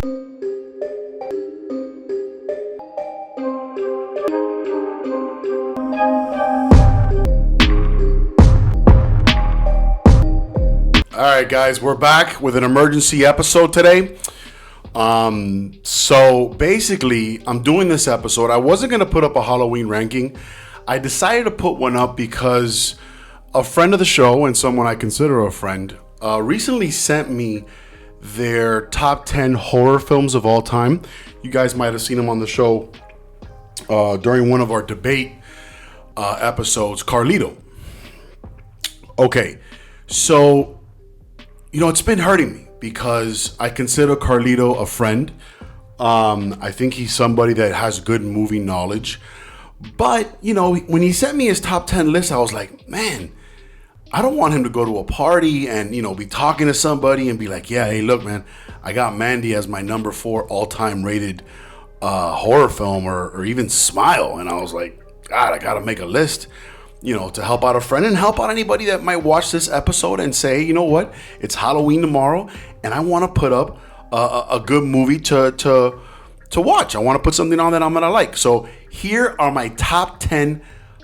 All right, guys, we're back with an emergency episode today. So basically, I'm doing this episode. I wasn't going to put up a Halloween ranking. I decided to put one up because a friend of the show and someone I consider a friend recently sent me their top 10 horror films of all time. You guys might have seen them on the show during one of our debate episodes, Carlito. Okay, so it's been hurting me because I consider Carlito a friend. I think he's somebody that has good movie knowledge. But, when he sent me his top 10 list, I was like, man, I don't want him to go to a party and, be talking to somebody and be like, yeah, hey, look, man, I got Mandy as my number 4 all-time rated horror film or even Smile. And I was like, God, I got to make a list. To help out a friend and help out anybody that might watch this episode and say, you know what, it's Halloween tomorrow, and I want to put up a good movie to watch. I want to put something on that I'm gonna like. So here are my top 10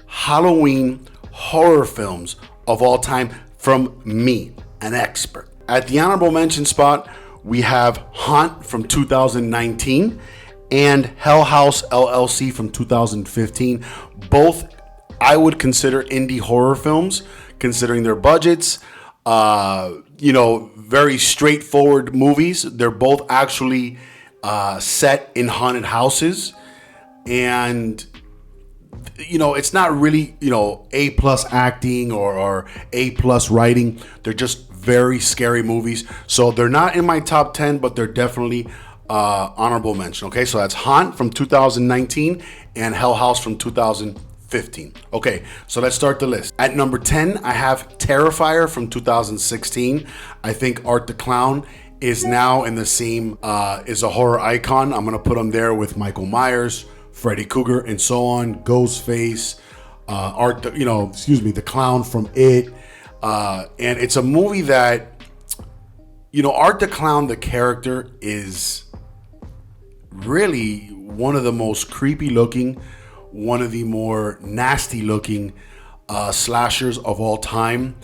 Halloween horror films of all time from me, an expert. At the honorable mention spot, we have Haunt from 2019 and Hell House LLC from 2015. Both I would consider indie horror films, considering their budgets. Very straightforward movies. They're both actually set in haunted houses, and it's not really A+ acting or A+ writing. They're just very scary movies. So they're not in my top 10, but they're definitely honorable mention. Okay, so that's Haunt from 2019 and Hell House from 2015. Okay, so let's start the list. At number 10, I have Terrifier from 2016. I think Art the Clown is now in the same, is a horror icon. I'm going to put him there with Michael Myers, Freddy Krueger, and so on. Ghostface, the Clown from It. And it's a movie that, Art the Clown, the character, is really one of the most creepy looking, one of the more nasty looking slashers of all time.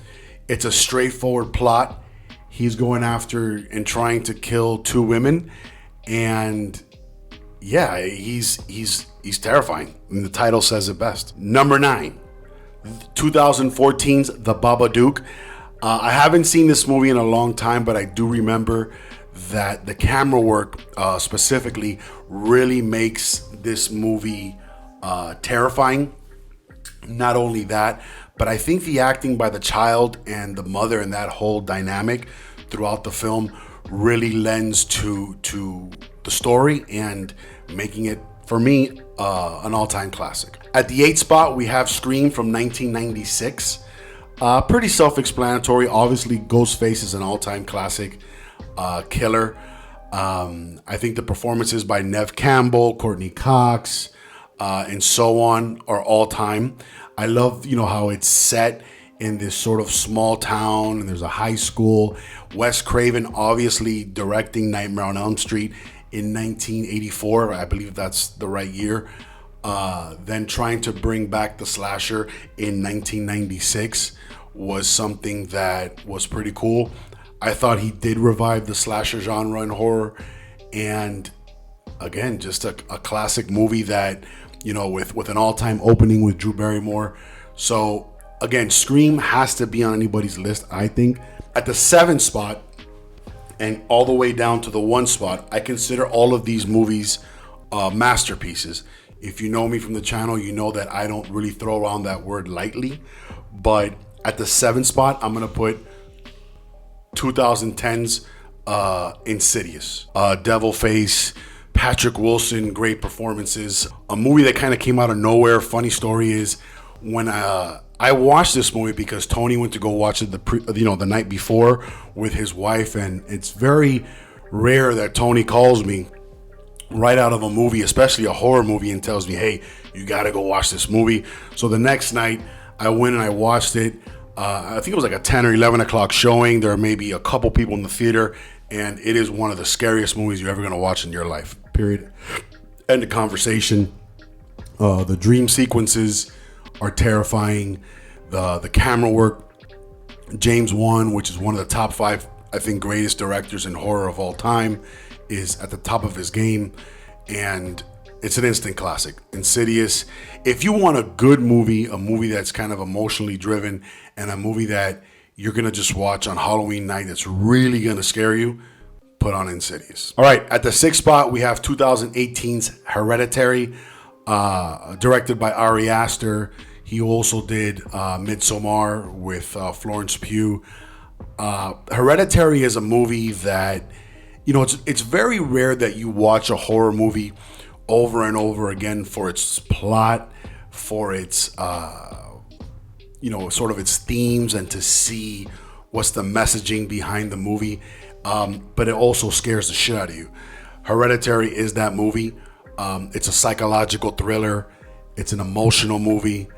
It's a straightforward plot. He's going after and trying to kill 2 women, and yeah, he's terrifying. And the title says it best. Number 9, 2014's The Babadook. I haven't seen this movie in a long time, but I do remember that the camera work specifically really makes this movie terrifying. Not only that, but I think the acting by the child and the mother and that whole dynamic throughout the film really lends to the story and making it, for me, an all-time classic. At the 8th spot, we have Scream from 1996. Pretty self-explanatory. Obviously, Ghostface is an all-time classic killer. I think the performances by Neve Campbell, Courtney Cox, and so on are all time. I love, how it's set in this sort of small town and there's a high school. Wes Craven obviously directing Nightmare on Elm Street in 1984. I believe that's the right year. Then trying to bring back the slasher in 1996 was something that was pretty cool. I thought he did revive the slasher genre in horror. And again, just a classic movie that, with an all-time opening with Drew Barrymore. So again, Scream has to be on anybody's list, I think. At the 7th spot and all the way down to the 1 spot, I consider all of these movies masterpieces. If you know me from the channel, you know that I don't really throw around that word lightly. But at the 7th spot, I'm going to put 2010's Insidious. Devilface, Patrick Wilson, great performances. A movie that kind of came out of nowhere. Funny story is when I watched this movie because Tony went to go watch it the night before with his wife, and it's very rare that Tony calls me right out of a movie, especially a horror movie, and tells me, hey, you got to go watch this movie. So the next night I went and I watched it. I think it was like a 10 or 11 o'clock showing. There may be a couple people in the theater, and it is one of the scariest movies you're ever going to watch in your life. Period. End of conversation. The dream sequences are terrifying. The camera work. James Wan, which is one of the top 5, I think, greatest directors in horror of all time, is at the top of his game, and it's an instant classic. Insidious. If you want a good movie, a movie that's kind of emotionally driven, and a movie that you're going to just watch on Halloween night that's really going to scare you, put on Insidious. All right, at the 6th spot, we have 2018's Hereditary, directed by Ari Aster. He also did Midsommar with Florence Pugh. Hereditary is a movie that, it's very rare that you watch a horror movie over and over again for its plot, for its, sort of its themes, and to see what's the messaging behind the movie. But it also scares the shit out of you. Hereditary is that movie. It's a psychological thriller. It's an emotional movie.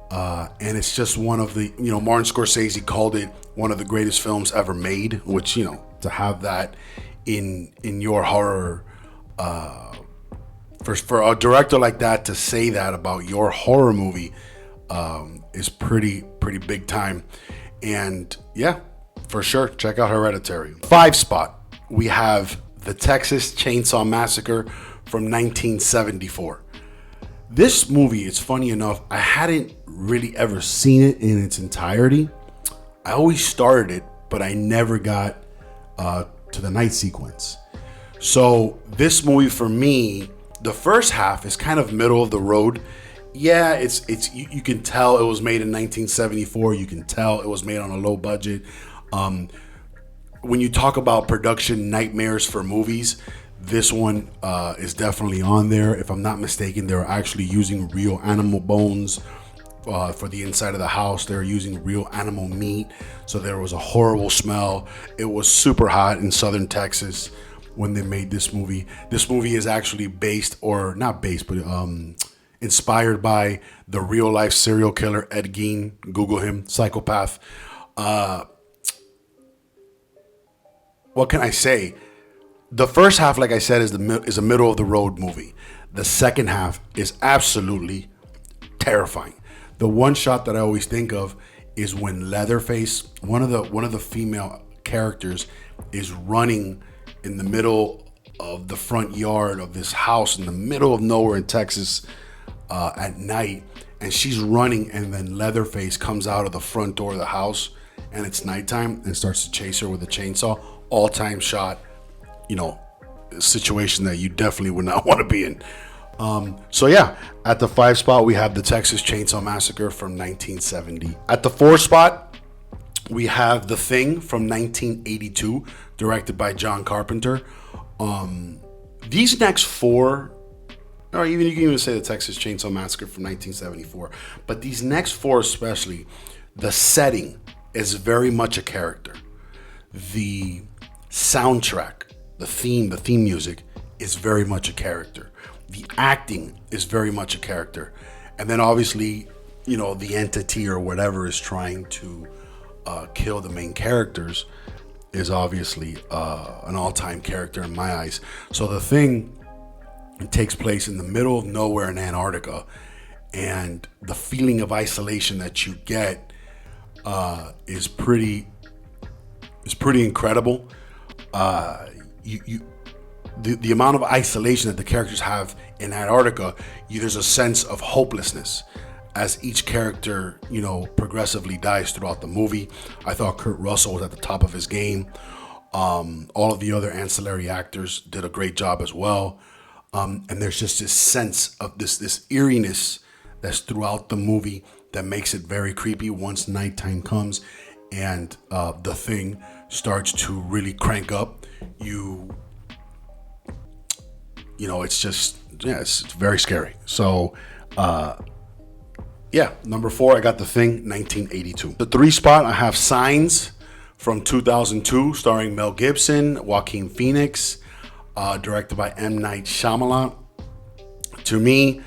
And it's just one of the, Martin Scorsese called it one of the greatest films ever made, which, to have that in your horror, for a director like that to say that about your horror movie, is pretty big time. And yeah, for sure, check out Hereditary. 5th spot, we have the Texas Chainsaw Massacre from 1974. This movie, it's funny enough, I hadn't really ever seen it in its entirety. I always started it, but I never got to the night sequence. So this movie for me, the first half is kind of middle of the road. Yeah, it's you can tell it was made in 1974. You can tell it was made on a low budget. When you talk about production nightmares for movies, this one is definitely on there. If I'm not mistaken, they're actually using real animal bones for the inside of the house. They're using real animal meat. So there was a horrible smell. It was super hot in southern Texas when they made this movie. This movie is actually inspired by the real life serial killer Ed Gein. Google him, psychopath. What can I say? The first half, like I said, is a middle of the road movie. The second half is absolutely terrifying. The one shot that I always think of is when Leatherface, one of the female characters, is running in the middle of the front yard of this house in the middle of nowhere in Texas at night, and she's running, and then Leatherface comes out of the front door of the house, and it's nighttime, and starts to chase her with a chainsaw. All-time shot, situation that you definitely would not want to be in. So yeah, at the 5th spot, we have the Texas Chainsaw Massacre from 1970. At the 4th spot, we have The Thing from 1982, directed by John Carpenter. These next 4, or you can even say the Texas Chainsaw Massacre from 1974, but these next 4 especially, the setting is very much a character. The soundtrack, the theme music is very much a character. The acting is very much a character. And then obviously, the entity or whatever is trying to kill the main characters is obviously an all-time character in my eyes. So The Thing takes place in the middle of nowhere in Antarctica, and the feeling of isolation that you get is pretty incredible. The amount of isolation that the characters have in Antarctica, there's a sense of hopelessness as each character, progressively dies throughout the movie. I thought Kurt Russell was at the top of his game. All of the other ancillary actors did a great job as well. And there's just this sense of this eeriness that's throughout the movie that makes it very creepy once nighttime comes and The Thing starts to really crank up. It's very scary. So, number 4, I got The Thing, 1982. The 3 spot, I have Signs from 2002, starring Mel Gibson, Joaquin Phoenix, directed by M. Night Shyamalan. To me,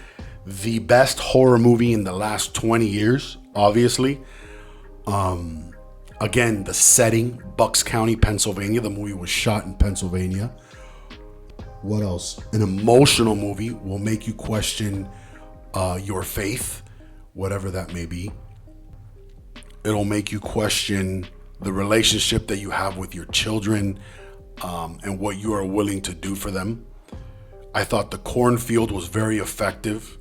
the best horror movie in the last 20 years, obviously. Again, the setting, Bucks County, Pennsylvania. The movie was shot in Pennsylvania. What else? An emotional movie will make you question your faith, whatever that may be. It'll make you question the relationship that you have with your children, and what you are willing to do for them. I thought the cornfield was very effective.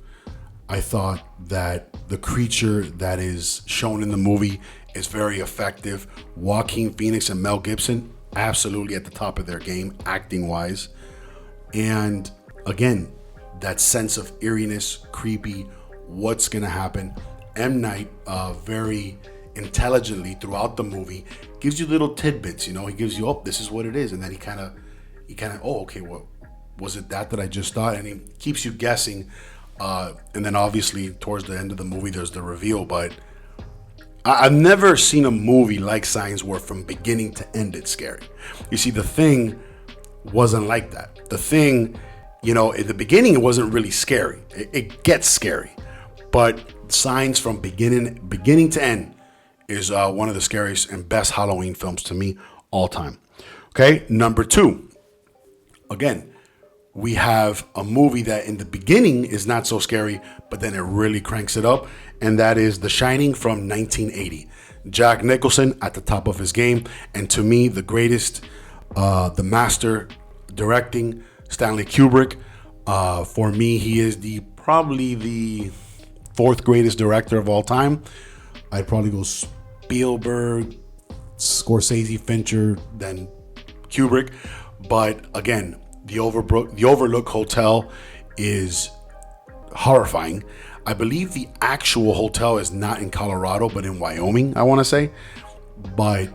I thought that the creature that is shown in the movie is very effective. Joaquin Phoenix and Mel Gibson, absolutely at the top of their game, acting wise. And again, that sense of eeriness, creepy, what's gonna happen. M. Night, very intelligently throughout the movie, gives you little tidbits. He gives you, oh, this is what it is, and then he kind of, oh, okay, what was it that I just thought, and he keeps you guessing. And then obviously towards the end of the movie, there's the reveal. But I've never seen a movie like Signs where from beginning to end it's scary. You see, The Thing wasn't like that. The Thing, in the beginning it wasn't really scary. It gets scary, but Signs from beginning to end is one of the scariest and best Halloween films to me all time. Okay, number 2. Again, we have a movie that in the beginning is not so scary, but then it really cranks it up, and that is The Shining from 1980. Jack Nicholson at the top of his game, and to me, the greatest, the master directing, Stanley Kubrick. For me, he is probably the 4th greatest director of all time. I'd probably go Spielberg, Scorsese, Fincher, then Kubrick. But again, the Overlook Hotel is horrifying. I believe the actual hotel is not in Colorado, but in Wyoming, I want to say. But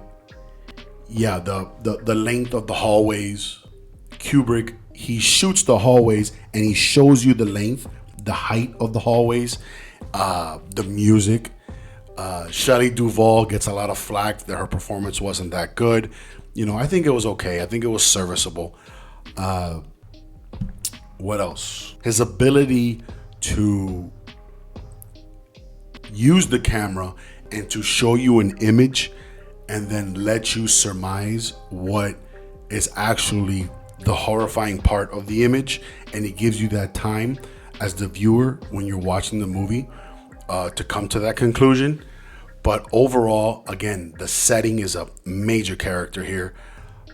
yeah, the length of the hallways. Kubrick, he shoots the hallways and he shows you the length, the height of the hallways, the music. Shelley Duvall gets a lot of flack that her performance wasn't that good. I think it was okay. I think it was serviceable. What else? His ability to use the camera and to show you an image and then let you surmise what is actually the horrifying part of the image, and it gives you that time as the viewer when you're watching the movie to come to that conclusion. But overall, again, the setting is a major character here.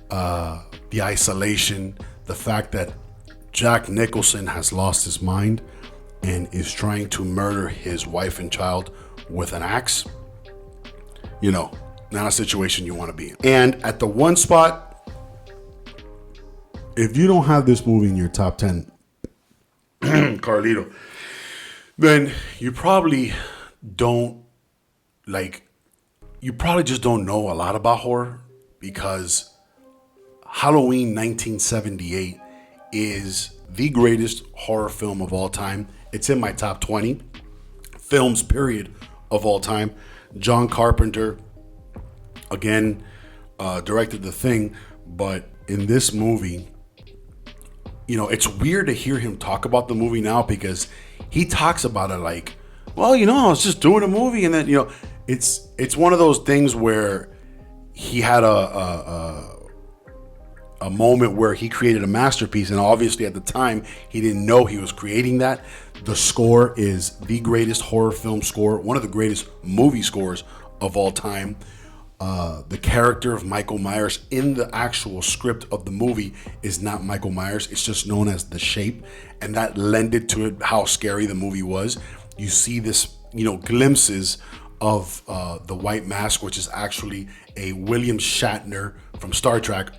The isolation, the fact that Jack Nicholson has lost his mind and is trying to murder his wife and child with an axe. Not a situation you want to be in. And at the one spot, if you don't have this movie in your top 10, Carlito, then you probably just don't know a lot about horror, because Halloween 1978 is the greatest horror film of all time. It's in my top 20 films, period, of all time. John Carpenter, again, directed The Thing, but in this movie, it's weird to hear him talk about the movie now, because he talks about it like, well, I was just doing a movie, and then, it's one of those things where he had a moment where he created a masterpiece, and obviously at the time he didn't know he was creating that. The score is the greatest horror film score, one of the greatest movie scores of all time. The character of Michael Myers in the actual script of the movie is not Michael Myers. It's just known as The Shape, and that lended to it how scary the movie was. You see this, glimpses of the White Mask, which is actually a William Shatner from Star Trek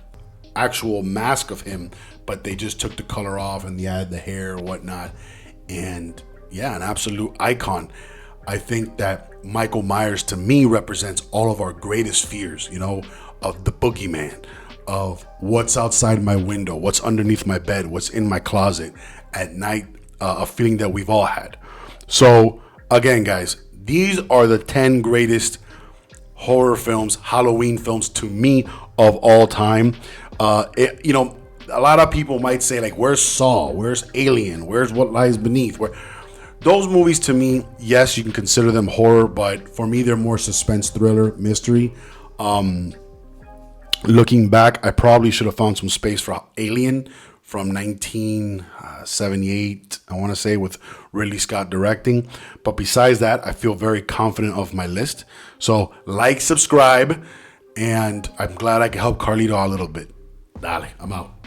actual mask of him, but they just took the color off and they added the hair or whatnot. And yeah, an absolute icon. I think that Michael Myers to me represents all of our greatest fears, of the boogeyman, of what's outside my window, what's underneath my bed, what's in my closet at night, a feeling that we've all had. So again, guys, these are the 10 greatest horror films, Halloween films to me of all time. A lot of people might say, like, where's Saw? Where's Alien? Where's What Lies Beneath? Those movies to me, yes, you can consider them horror, but for me, they're more suspense, thriller, mystery. Looking back, I probably should have found some space for Alien from 1978, I want to say, with Ridley Scott directing. But besides that, I feel very confident of my list. So like, subscribe, and I'm glad I could help Carlito out a little bit. Dale, I'm out.